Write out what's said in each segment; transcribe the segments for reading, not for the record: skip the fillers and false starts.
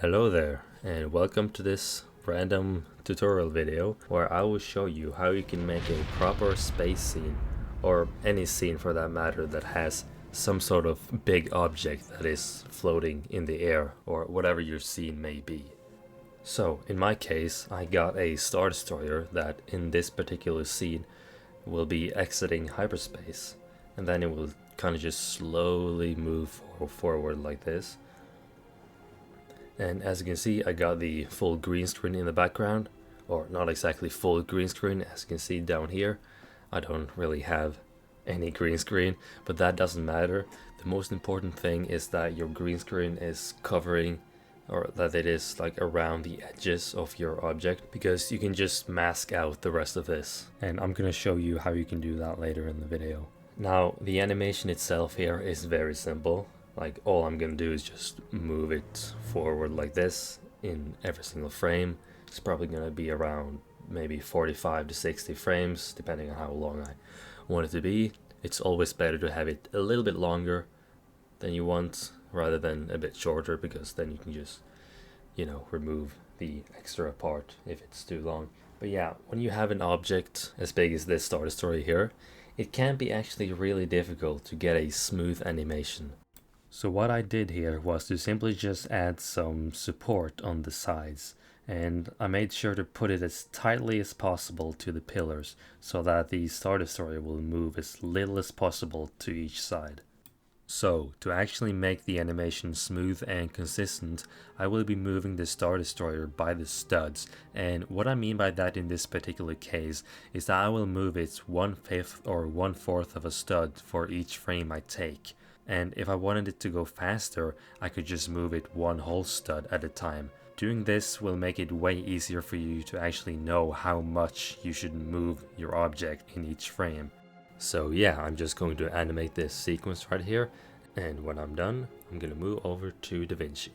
Hello there, and welcome to this random tutorial video where I will show you how you can make a proper space scene, or any scene for that matter, that has some sort of big object that is floating in the air, or whatever your scene may be. So in my case, I got a Star Destroyer that in this particular scene will be exiting hyperspace, and then it will kind of just slowly move forward like this. And as you can see, I got the full green screen in the background, or not exactly full green screen. As you can see down here, I don't really have any green screen, but that doesn't matter. The most important thing is that your green screen is covering, or that it is like around the edges of your object, because you can just mask out the rest of this. And I'm gonna show you how you can do that later in the video. Now, the animation itself here is very simple. Like, all I'm gonna do is just move it forward like this in every single frame. It's probably gonna be around maybe 45 to 60 frames, depending on how long I want it to be. It's always better to have it a little bit longer than you want, rather than a bit shorter, because then you can just, remove the extra part if it's too long. But yeah, when you have an object as big as this Star Destroyer here, it can be actually really difficult to get a smooth animation. So what I did here was to simply just add some support on the sides, and I made sure to put it as tightly as possible to the pillars so that the Star Destroyer will move as little as possible to each side. So to actually make the animation smooth and consistent, I will be moving the Star Destroyer by the studs, and what I mean by that in this particular case is that I will move it 1/5 or 1/4 of a stud for each frame I take. And if I wanted it to go faster, I could just move it one whole stud at a time. Doing this will make it way easier for you to actually know how much you should move your object in each frame. So yeah, I'm just going to animate this sequence right here, and when I'm done, I'm going to move over to DaVinci.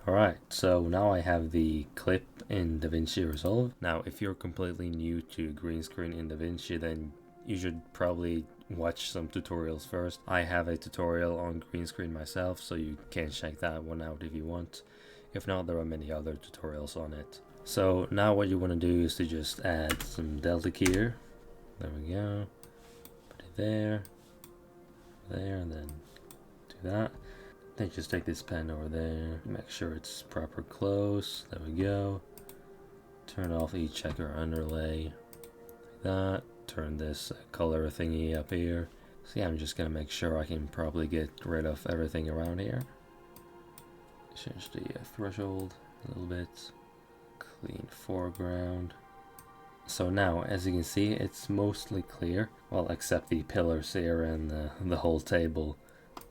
Alright, so now I have the clip in DaVinci Resolve. Now, if you're completely new to green screen in DaVinci, then you should probably watch some tutorials first. I have a tutorial on green screen myself, so you can check that one out if you want. If not, there are many other tutorials on it. So now what you want to do is to just add some delta key here. There we go. Put it there, and then do that. Then just take this pen over there, make sure it's proper close, there we go. Turn off each checker underlay, like that. Turn this color thingy up here. So yeah, I'm just gonna make sure I can probably get rid of everything around here. Change the threshold a little bit, clean foreground. So now, as you can see, it's mostly clear, well, except the pillars here and the whole table.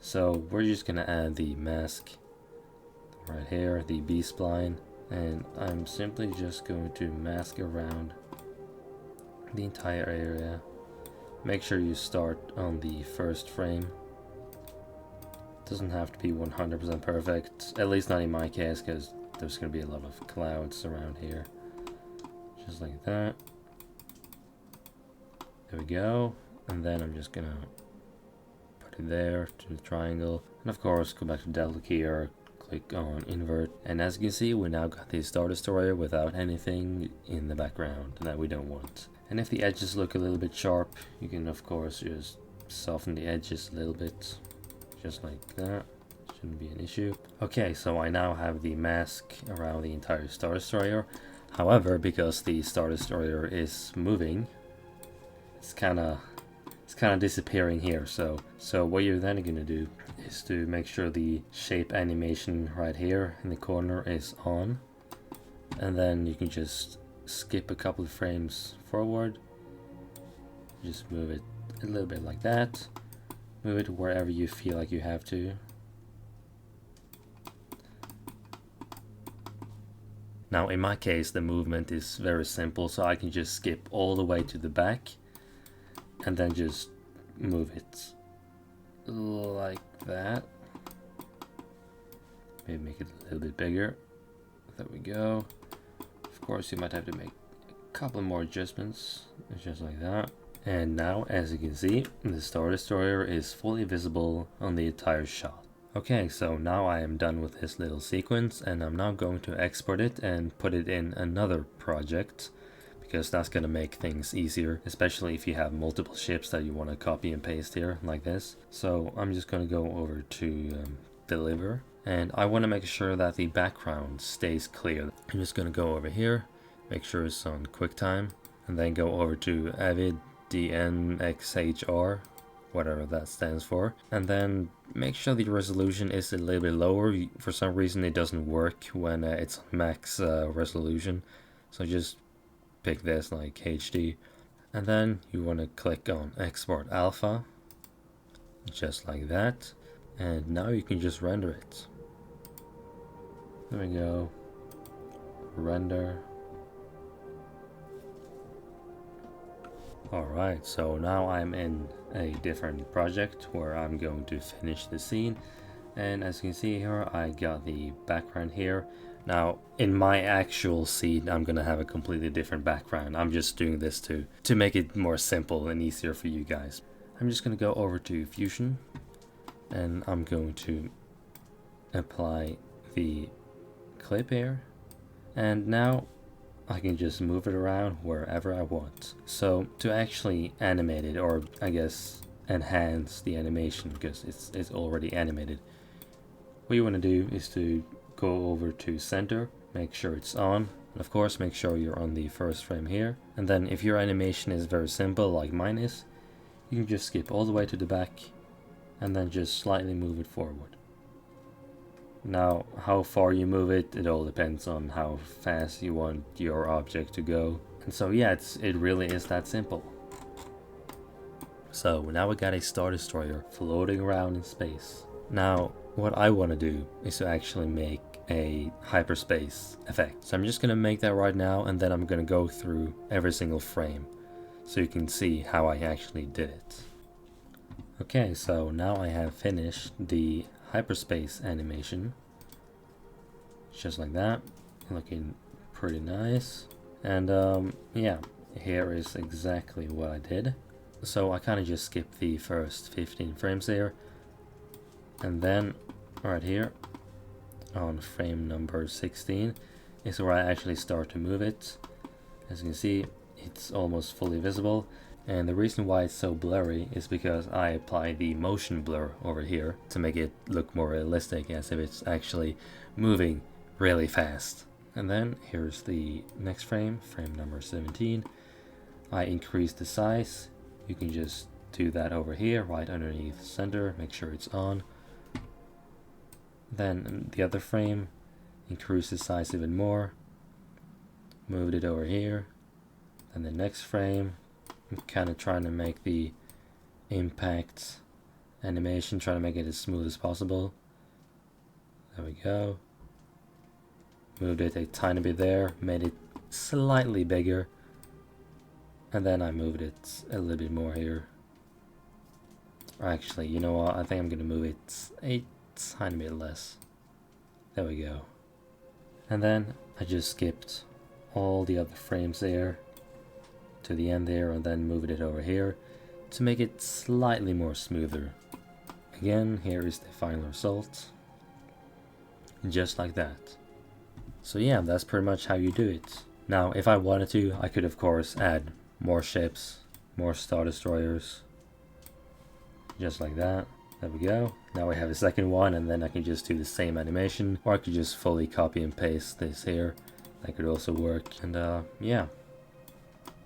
So we're just gonna add the mask right here, the B-spline, and I'm simply just going to mask around the entire area. Make sure you start on the first frame. Doesn't have to be 100% perfect, at least not in my case, because there's gonna be a lot of clouds around here. Just like that. There we go, and then I'm just gonna there to the triangle, and of course go back to delta key or click on invert, and as you can see, we now got the Star Destroyer without anything in the background that we don't want. And if the edges look a little bit sharp, you can of course just soften the edges a little bit, just like that. Shouldn't be an issue. Okay, so I now have the mask around the entire Star Destroyer. However, because the Star Destroyer is moving, it's kind of disappearing here. So what you're then gonna do is to make sure the shape animation right here in the corner is on, and then you can just skip a couple of frames forward. Just move it a little bit like that. Move it wherever you feel like you have to. Now in my case the movement is very simple, so I can just skip all the way to the back and then just move it like that. Maybe make it a little bit bigger. There we go. Of course you might have to make a couple more adjustments, just like that. And now, as you can see, the Star Destroyer is fully visible on the entire shot. Okay, so now I am done with this little sequence, and I'm now going to export it and put it in another project, because that's going to make things easier, especially if you have multiple ships that you want to copy and paste here, like this. So I'm just going to go over to Deliver, and I want to make sure that the background stays clear. I'm just going to go over here, make sure it's on QuickTime, and then go over to Avid DNXHR, whatever that stands for, and then make sure the resolution is a little bit lower. For some reason it doesn't work when it's max resolution, so just pick this like HD, and then you want to click on Export Alpha, just like that, and now you can just render it. There we go, render. Alright, so now I'm in a different project where I'm going to finish the scene, and as you can see here I got the background here. Now in my actual scene I'm gonna have a completely different background. I'm just doing this to make it more simple and easier for you guys. I'm just gonna go over to Fusion, and I'm going to apply the clip here, and now I can just move it around wherever I want. So to actually animate it, or I guess enhance the animation, because it's already animated, what you want to do is to go over to center, make sure it's on, and of course make sure you're on the first frame here. And then if your animation is very simple like mine is, you can just skip all the way to the back and then just slightly move it forward. Now, how far you move it, it all depends on how fast you want your object to go. And so yeah, it really is that simple. So now we got a Star Destroyer floating around in space. Now, what I want to do is to actually make a hyperspace effect. So I'm just going to make that right now, and then I'm going to go through every single frame so you can see how I actually did it. Okay, so now I have finished the hyperspace animation, just like that, looking pretty nice. And yeah, here is exactly what I did. So I kind of just skipped the first 15 frames there, and then right here on frame number 16 is where I actually start to move it. As you can see, it's almost fully visible. And the reason why it's so blurry is because I apply the motion blur over here to make it look more realistic, as if it's actually moving really fast. And then here's the next frame, frame number 17. I increase the size. You can just do that over here, right underneath center, make sure it's on. Then the other frame, increase the size even more. Moved it over here. And the next frame, I'm kind of trying to make the impact animation, trying to make it as smooth as possible. There we go. Moved it a tiny bit there, made it slightly bigger, and then I moved it a little bit more here. Actually, you know what, I think I'm gonna move it a tiny bit less. There we go. And then I just skipped all the other frames there to the end there, and then moved it over here to make it slightly more smoother. Again, here is the final result, just like that. So yeah, that's pretty much how you do it. Now if I wanted to, I could of course add more ships, more Star Destroyers, just like that. There we go. Now we have a second one, and then I can just do the same animation, or I could just fully copy and paste this here. That could also work. And yeah,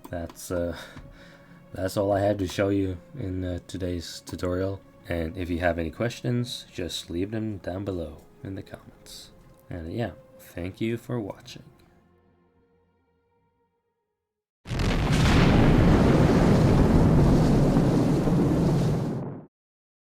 that's all I had to show you in today's tutorial. And if you have any questions, just leave them down below in the comments. And yeah, thank you for watching.